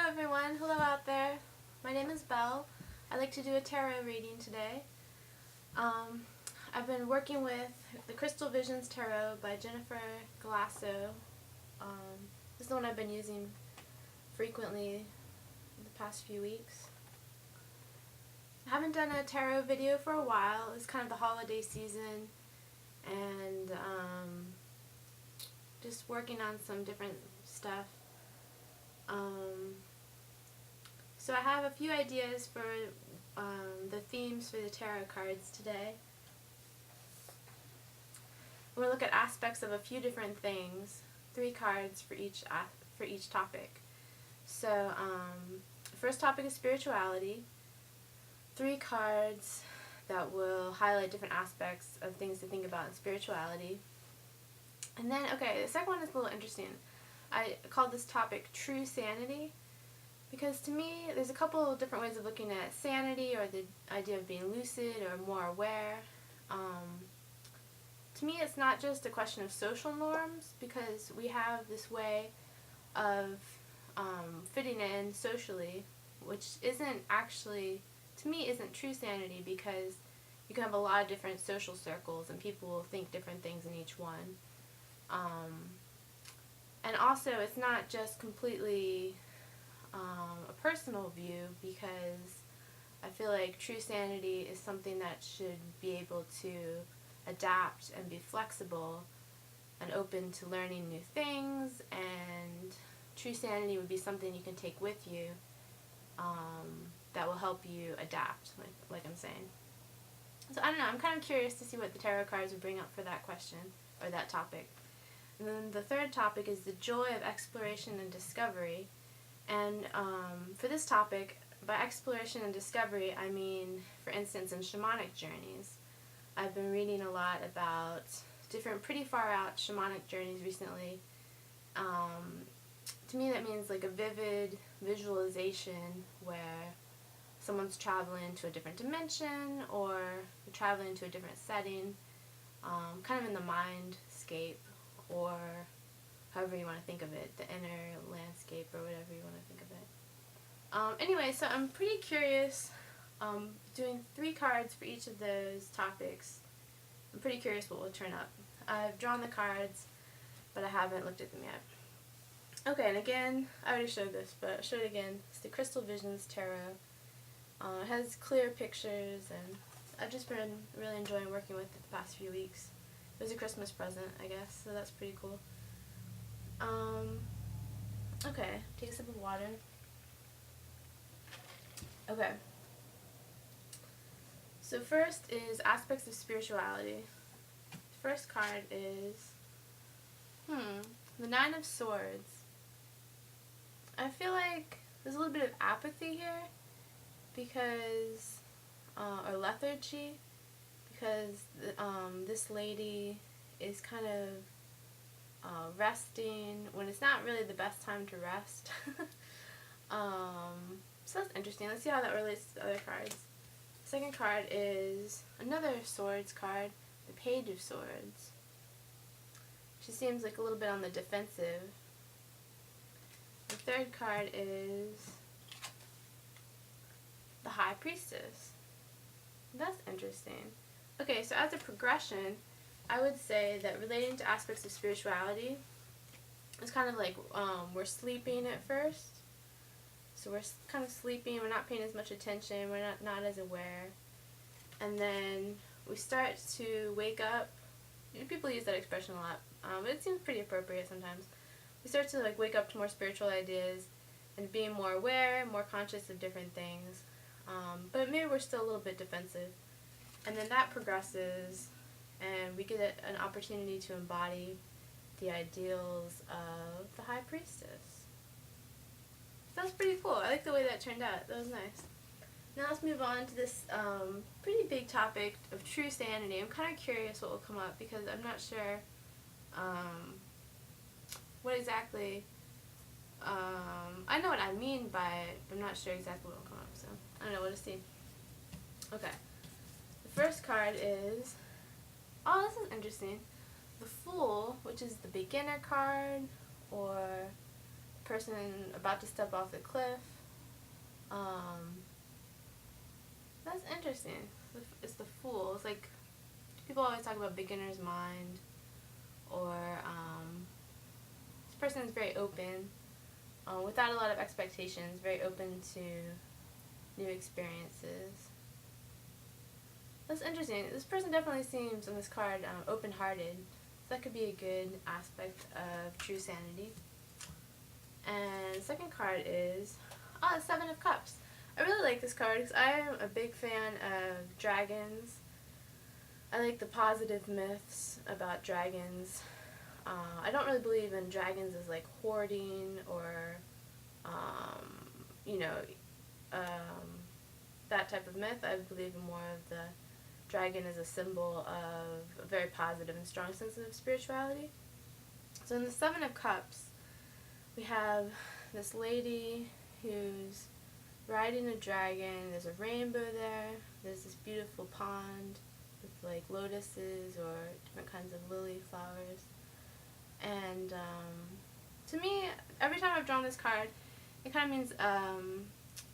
everyone, hello out there. My name is Belle. I'd like to do a tarot reading today. I've been working with the Crystal Visions Tarot by Jennifer Galasso. This is the one I've been using frequently the past few weeks. I haven't done a tarot video for a while. It's kind of the holiday season and just working on some different stuff. So I have a few ideas for the themes for the tarot cards today. We're going to look at aspects of a few different things, 3 cards for each topic. So first topic is spirituality, 3 cards that will highlight different aspects of things to think about in spirituality. And then, okay, the second one is a little interesting. I called this topic True Sanity, because to me there's a couple of different ways of looking at sanity, or the idea of being lucid or more aware. To me it's not just a question of social norms, because we have this way of fitting in socially, which isn't actually, to me, isn't true sanity, because you can have a lot of different social circles and people will think different things in each one. And also, it's not just completely a personal view, because I feel like true sanity is something that should be able to adapt and be flexible and open to learning new things, and true sanity would be something you can take with you that will help you adapt, like I'm saying. So I don't know, I'm kind of curious to see what the tarot cards would bring up for that question, or that topic. And then the third topic is the joy of exploration and discovery. And for this topic, by exploration and discovery, I mean, for instance, in shamanic journeys. I've been reading a lot about different pretty far out shamanic journeys recently. To me that means like a vivid visualization where someone's traveling to a different dimension, or traveling to a different setting, kind of in the mindscape, or however you want to think of it, the inner landscape, or whatever you want to think of it. Anyway, so I'm pretty curious, doing 3 cards for each of those topics. I'm pretty curious what will turn up. I've drawn the cards, but I haven't looked at them yet. Okay, and again, I already showed this, but I'll show it again. It's the Crystal Visions Tarot. It has clear pictures, and I've just been really enjoying working with it the past few weeks. It was a Christmas present, I guess, so that's pretty cool. Okay, take a sip of water. Okay. So first is aspects of spirituality. The first card is, the 9 of Swords. I feel like there's a little bit of apathy here, because, or lethargy, because this lady is kind of resting when it's not really the best time to rest. So that's interesting. Let's see how that relates to the other cards. The second card is another Swords card, the Page of Swords. She seems like a little bit on the defensive. The third card is the High Priestess. That's interesting. Okay, so as a progression, I would say that relating to aspects of spirituality, it's kind of like we're sleeping at first. So we're kind of sleeping, we're not paying as much attention, we're not as aware. And then we start to wake up. People use that expression a lot, but it seems pretty appropriate sometimes. We start to like wake up to more spiritual ideas and being more aware, more conscious of different things. But maybe we're still a little bit defensive. And then that progresses, and we get an opportunity to embody the ideals of the High Priestess. So that's pretty cool. I like the way that turned out. That was nice. Now let's move on to this pretty big topic of true sanity. I'm kind of curious what will come up, because I'm not sure what exactly, I know what I mean by it, but I'm not sure exactly what will come up, so I don't know, we'll just see. Okay. The first card is, oh, this is interesting. The Fool, which is the beginner card, or person about to step off the cliff. That's interesting. It's the Fool. It's like, people always talk about beginner's mind, or this person is very open, without a lot of expectations, very open to new experiences. That's interesting. This person definitely seems, on this card, open-hearted. So that could be a good aspect of true sanity. And the second card is, the Seven of Cups. I really like this card because I am a big fan of dragons. I like the positive myths about dragons. I don't really believe in dragons as like hoarding or, that type of myth. I believe in more of the dragon as a symbol of a very positive and strong sense of spirituality. So in the Seven of Cups, we have this lady who's riding a dragon. There's a rainbow there. There's this beautiful pond with like lotuses or different kinds of lily flowers. And to me, every time I've drawn this card, it kind of means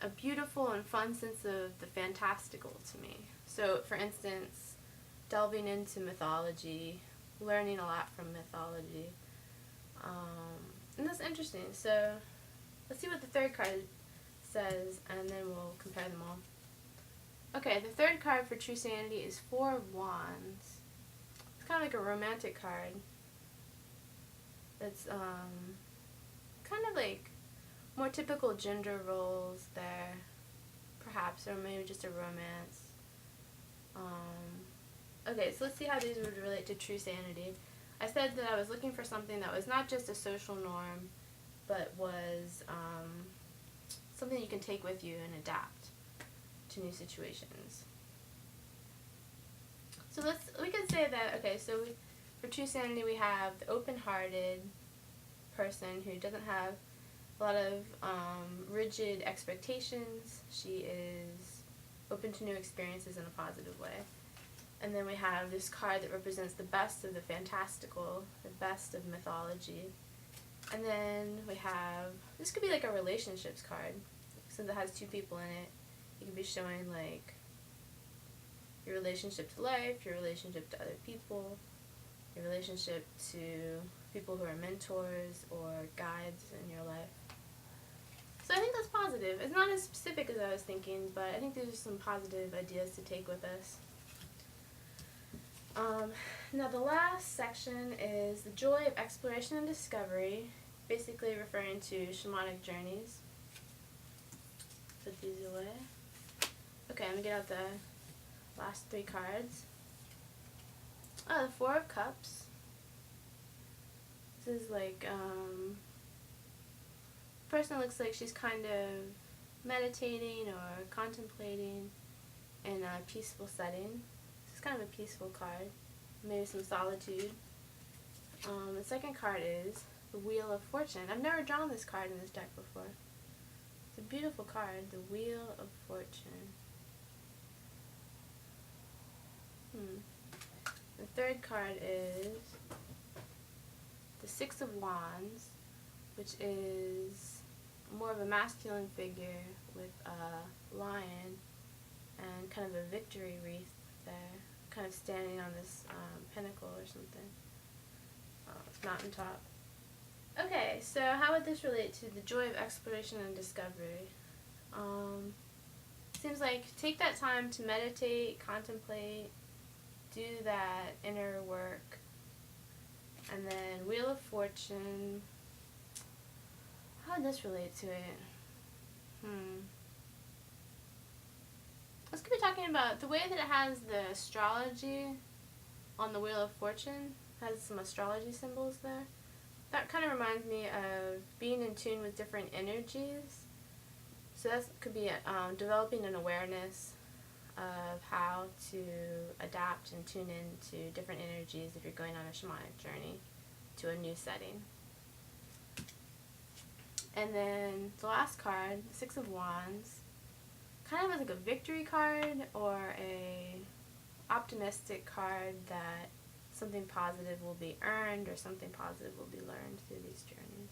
a beautiful and fun sense of the fantastical to me. So, for instance, delving into mythology, learning a lot from mythology. And that's interesting. So, let's see what the third card says, and then we'll compare them all. Okay, the third card for true sanity is Four of Wands. It's kind of like a romantic card. It's kind of like more typical gender roles there, perhaps, or maybe just a romance. Okay, so let's see how these would relate to true sanity. I said that I was looking for something that was not just a social norm, but was something you can take with you and adapt to new situations. So we can say that, okay, so for true sanity we have the open-hearted person who doesn't have a lot of rigid expectations. She is open to new experiences in a positive way. And then we have this card that represents the best of the fantastical, the best of mythology. And then we have, this could be like a relationships card, since it has two people in it. It could be showing like your relationship to life, your relationship to other people, your relationship to people who are mentors or guides in your life. So I think that's positive. It's not as specific as I was thinking, but I think these are some positive ideas to take with us. Now the last section is the joy of exploration and discovery, basically referring to shamanic journeys. Put these away. Okay, I'm going to get out the last three cards. The Four of Cups. This is like, person looks like she's kind of meditating or contemplating in a peaceful setting. This is kind of a peaceful card. Maybe some solitude. The second card is the Wheel of Fortune. I've never drawn this card in this deck before. It's a beautiful card, the Wheel of Fortune. The third card is the Six of Wands, which is more of a masculine figure with a lion and kind of a victory wreath there, kind of standing on this pinnacle or something. It's mountaintop. Okay, so how would this relate to the joy of exploration and discovery? Seems like take that time to meditate, contemplate, do that inner work. And then Wheel of Fortune, how would this relate to it? This could be talking about the way that it has the astrology on the Wheel of Fortune, has some astrology symbols there. That kind of reminds me of being in tune with different energies. So that could be developing an awareness of how to adapt and tune into different energies if you're going on a shamanic journey to a new setting. And then the last card, the Six of Wands, kind of as like a victory card or a optimistic card that something positive will be earned or something positive will be learned through these journeys.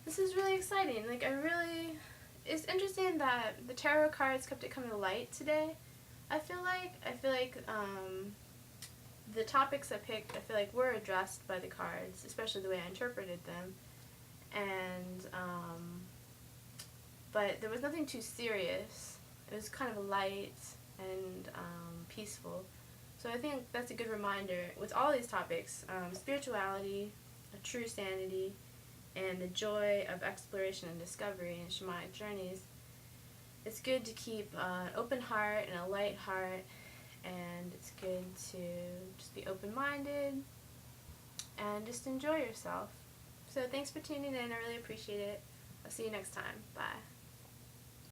this is really exciting. Like, it's interesting that the tarot cards kept it coming to light today. I feel like the topics I picked, I feel like were addressed by the cards, especially the way I interpreted them. And, but there was nothing too serious. It was kind of light and peaceful. So I think that's a good reminder with all these topics, spirituality, a true sanity, and the joy of exploration and discovery in shamanic journeys. It's good to keep an open heart and a light heart, and it's good to just be open-minded and just enjoy yourself. So thanks for tuning in. I really appreciate it. I'll see you next time. Bye.